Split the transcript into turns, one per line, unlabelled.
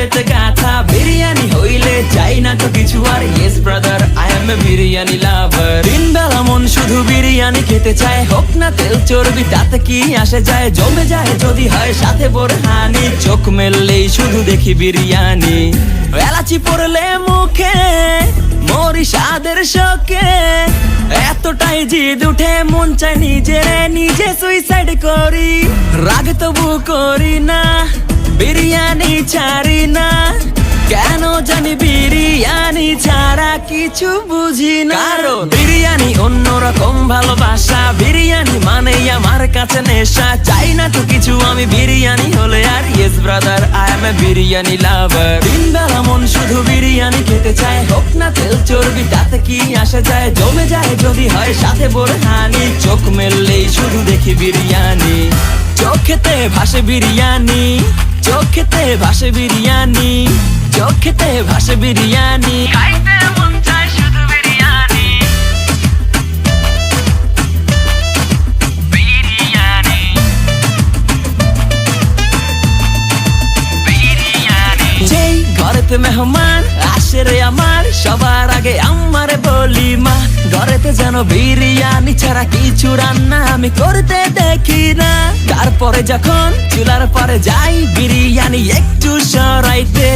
ভিতরেতে গাথা। বিরিয়ানি হইলে চাই না তো কিছু আর। Yes brother, I M A biryani লাভার। দিন বেলা মন শুধু বিরিয়ানি খেতে চায়, হোক না তেল চর্বি তাতে কি আসে যায়। জমে যায় যদি হয় সাথে বোরহানি, চোখ মেললেই শুধু দেখি বিরিয়ানি। এলাচি পড়লে মুখে মরি স্বাদের শোকে, এতটাই জিদ উঠে মন চাই নিজে সুইসাইড করি। রাগ তবু করি না, বিরিয়ানি ছাড়ি না। কেন জানি বিরিয়ানি ছাড়া কিছু বুঝি না। কারণ বিরিয়ানি অন্যরকম ভালোবাসা, বিরিয়ানি মানেই আমার কাছে নেশা। চাই না তো কিছু আমি বিরিয়ানি হলে আর। Yes brother, I M A biryani লাভার। দিন বেলা মন শুধু বিরিয়ানি খেতে চায়, হোক না তেল চর্বি তাতে কি আসে যায়। জমে যায় যদি হয় সাথে বোরহানি, চোখ মেললেই শুধু দেখি বিরিয়ানি। চোখেতে ভাসে বিরিয়ানি, চোখেতে ভাসে বিরিয়ানি, চোখেতে ভাসে বিরিয়ানি। খাইতে মন চায় শুধু বিরিয়ানি, বিরিয়ানি, বিরিয়ানি। যেই ঘরেতে মেহমান আসে রে আমার, সবার আগে আমারে বলি মা। ঘরেতে যেন বিরিয়ানি ছাড়া কিছু রান্না আমি করতে দেখি না। তারপরে যখন চুলার পরে যাই বিরিয়ানি একটু সরাইতে।